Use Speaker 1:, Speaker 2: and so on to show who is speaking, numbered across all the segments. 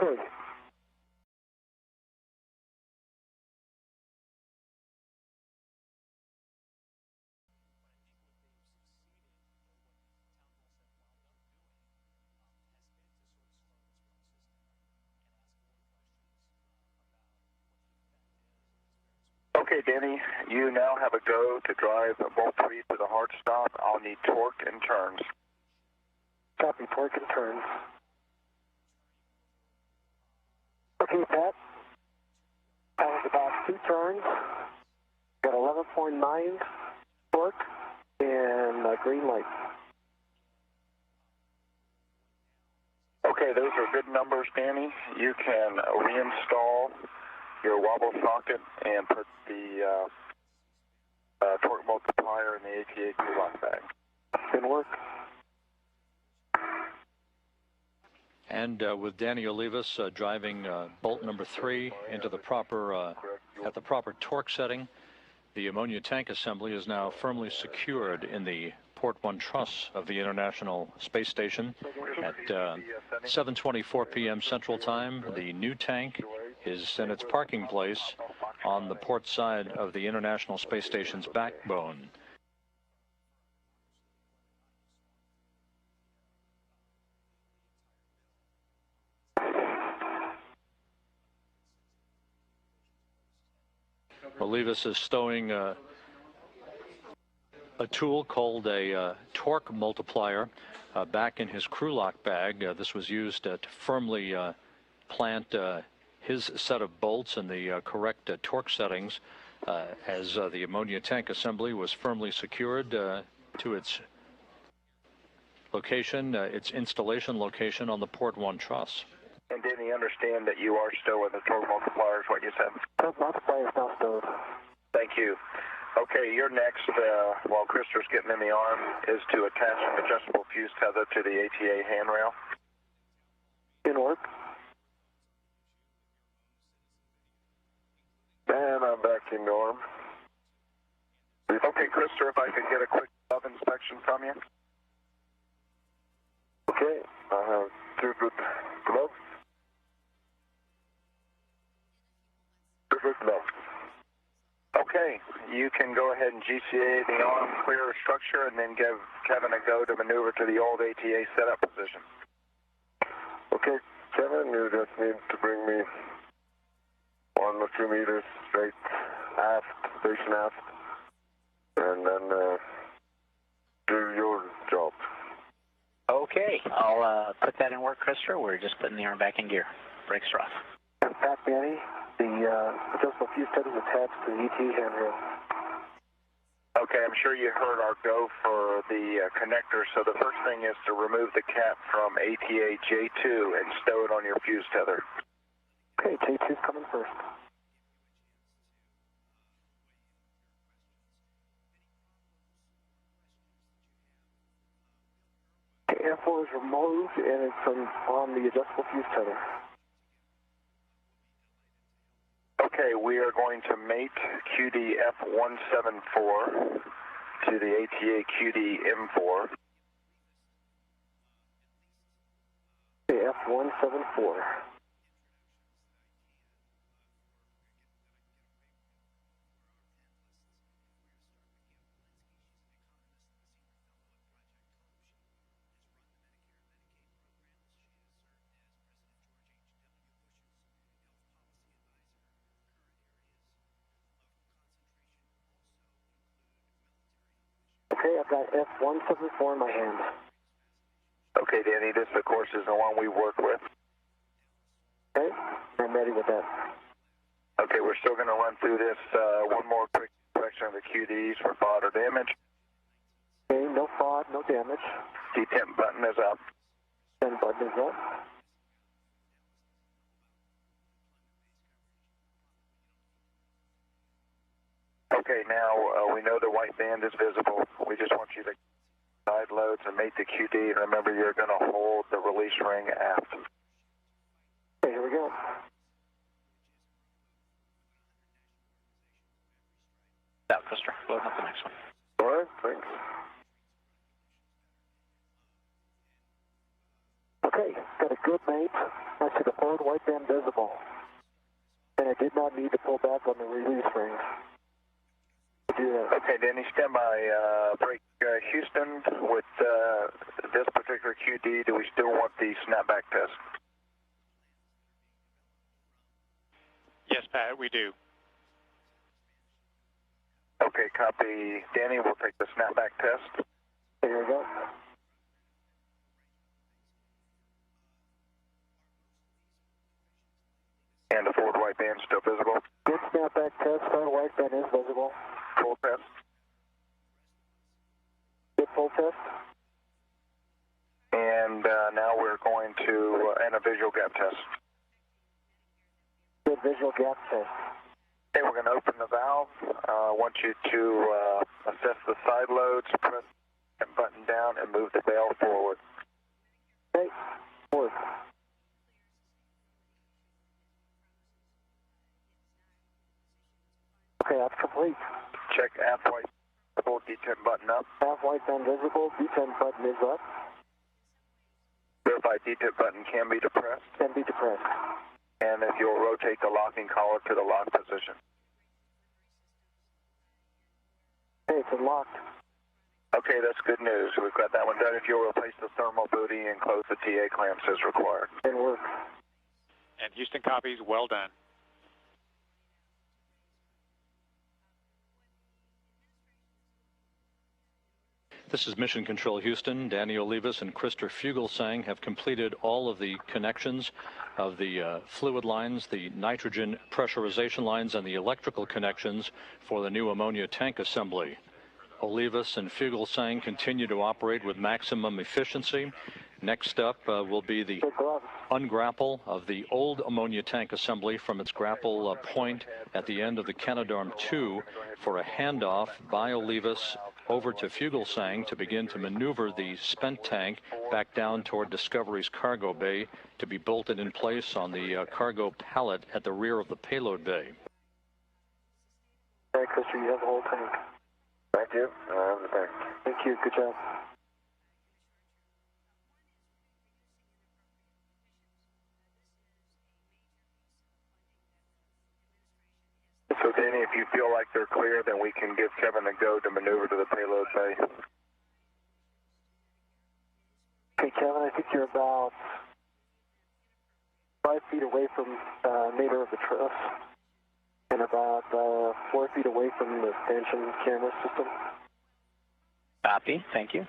Speaker 1: Okay.
Speaker 2: Okay, Danny, you now have a go to drive bolt 3 to the hard stop. I'll need torque and turns.
Speaker 1: Copy, torque and turns. Okay, Pat. That was about 2 turns. Got 11.9 torque and a green light.
Speaker 2: Okay, those are good numbers, Danny. You can reinstall your wobble socket and put the torque multiplier in the ATA lock bag.
Speaker 1: Good work.
Speaker 3: And with Danny Olivas driving bolt number 3 into the proper at the proper torque setting, the ammonia tank assembly is now firmly secured in the Port 1 truss of the International Space Station. At 7:24 p.m. Central Time, the new tank is in its parking place on the port side of the International Space Station's backbone. Olivas is stowing a tool called a torque multiplier back in his crew lock bag. This was used to firmly plant his set of bolts in the correct torque settings as the ammonia tank assembly was firmly secured to its location, its installation location on the Port 1 truss.
Speaker 2: And Danny, understand that you are still with the torque multiplier, is what you said?
Speaker 1: Torque multiplier is now stowed.
Speaker 2: Thank you. Okay, your next, while Christopher's getting in the arm, is to attach an adjustable fuse tether to the ATA handrail.
Speaker 1: Good work.
Speaker 2: And I'm back in the arm. Okay, Christopher, if I could get a quick glove inspection from you.
Speaker 1: Okay, I have 2 good gloves. 2 good gloves.
Speaker 2: Okay, you can go ahead and GCA the arm, clear structure, and then give Kevin a go to maneuver to the old ATA setup position.
Speaker 1: Okay, Kevin, you just need to bring me 1 or 2 meters straight aft, station aft, and then do your job.
Speaker 4: Okay, I'll put that in work, Christopher. We're just putting the arm back in gear. Brakes are off.
Speaker 1: Pat, Danny, the adjustable fuse tether is attached to the ET handrail.
Speaker 2: Okay, I'm sure you heard our go for the connector, so the first thing is to remove the cap from ATA J2 and stow it on your fuse tether.
Speaker 1: Okay, J2's coming first. F4 is removed and it's on the adjustable fuse tether.
Speaker 2: Okay, we are going to mate QD F174 to the ATA QD M4.
Speaker 1: Okay, F174. Okay, I've got F174 in my hand.
Speaker 2: Okay, Danny, this, of course, is the one we work with.
Speaker 1: Okay, I'm ready with that.
Speaker 2: Okay, we're still going to run through this one more quick inspection of the QDs for FOD or damage.
Speaker 1: Okay, no FOD, no damage.
Speaker 2: Detemp button is up.
Speaker 1: 10 button is up.
Speaker 2: Okay, now we know the white band is visible. We just want you to side loads and mate the QD. And remember, you're going to hold the release ring aft.
Speaker 1: Okay, here we go.
Speaker 4: Out, Christopher. Load up the next one.
Speaker 1: All right, thanks. Okay, got a good mate. I see the Forward wideband visible. And I did not need to pull back on the release rings.
Speaker 2: Okay, Danny, stand by. Break Houston with this particular QD. Do we still want the snapback test?
Speaker 5: Yes, Pat, we do.
Speaker 2: Okay, copy. Danny, we'll take the snapback test.
Speaker 1: Here we go.
Speaker 2: And the forward wideband still visible.
Speaker 1: Good snapback test. Forward wideband is visible.
Speaker 2: Full test.
Speaker 1: Good full test.
Speaker 2: And now we're going to and a visual gap test.
Speaker 1: Good visual gap test.
Speaker 2: Okay, we're going to open the valve. I want you to assess the side loads, press the button down, and move the bail forward.
Speaker 1: Okay, forward. Okay, that's complete.
Speaker 2: Check aft white visible, D10 button up.
Speaker 1: Half wideband visible, D10 button is up.
Speaker 2: Verify D10 button can be depressed.
Speaker 1: Can be depressed.
Speaker 2: And if you'll rotate the locking collar to the lock position.
Speaker 1: Okay, it's unlocked.
Speaker 2: Okay, that's good news. We've got that one done. If you'll replace the thermal booty and close the TA clamps as required.
Speaker 1: It works.
Speaker 5: And Houston copies, well done.
Speaker 3: This is Mission Control Houston. Danny Olivas and Christopher Fuglesang have completed all of the connections of the fluid lines, the nitrogen pressurization lines, and the electrical connections for the new ammonia tank assembly. Olivas and Fuglesang continue to operate with maximum efficiency. Next up will be the ungrapple of the old ammonia tank assembly from its grapple point at the end of the Canadarm2 for a handoff by Olivas over to Fuglesang to begin to maneuver the spent tank back down toward Discovery's cargo bay to be bolted in place on the cargo pallet at the rear of the payload bay.
Speaker 1: All right, Christopher, you have the whole tank.
Speaker 2: Thank you. I have the tank.
Speaker 1: Thank you. Good job.
Speaker 2: So, Danny, if you feel like they're clear, then we can give Kevin a go to maneuver to the payload bay.
Speaker 1: Okay, Kevin, I think you're about 5 feet away from nadir of the truss and about 4 feet away from the stanchion camera system.
Speaker 4: Copy, thank you.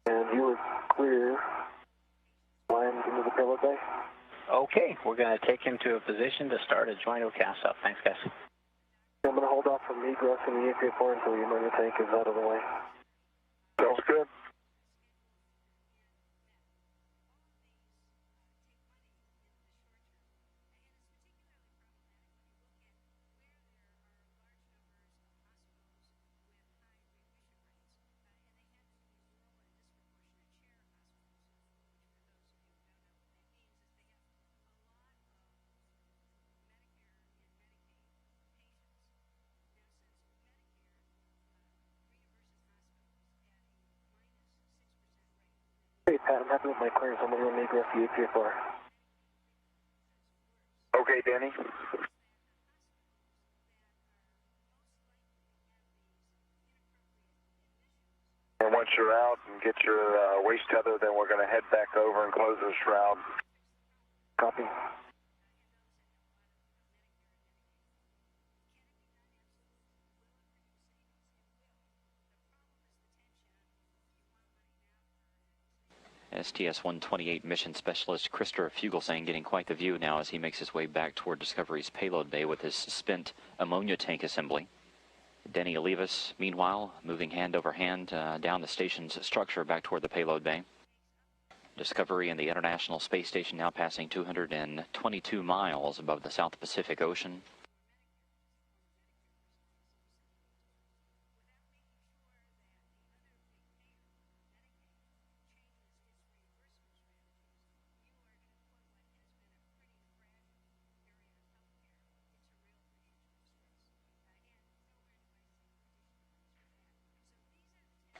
Speaker 1: And you were clear. Line into the payload bay.
Speaker 4: Okay, we're going to take him to a position to start a joint cast up. Thanks, guys.
Speaker 1: I'm going to hold off from egress in the EVA until the ammonia tank is out of the way.
Speaker 2: Sounds good.
Speaker 1: Hey, Pat, I'm happy with my clearance. I'm going to run egress the EVA.
Speaker 2: Okay, Danny. And once you're out and get your waist tether, then we're going to head back over and close the shroud.
Speaker 1: Copy.
Speaker 6: STS-128 mission specialist Christopher Fuglesang getting quite the view now as he makes his way back toward Discovery's payload bay with his spent ammonia tank assembly. Danny Olivas, meanwhile, moving hand over hand down the station's structure back toward the payload bay. Discovery and the International Space Station now passing 222 miles above the South Pacific Ocean.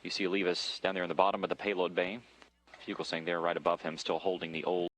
Speaker 6: You see Olivas down there in the bottom of the payload bay. Fuglesang there right above him, still holding the old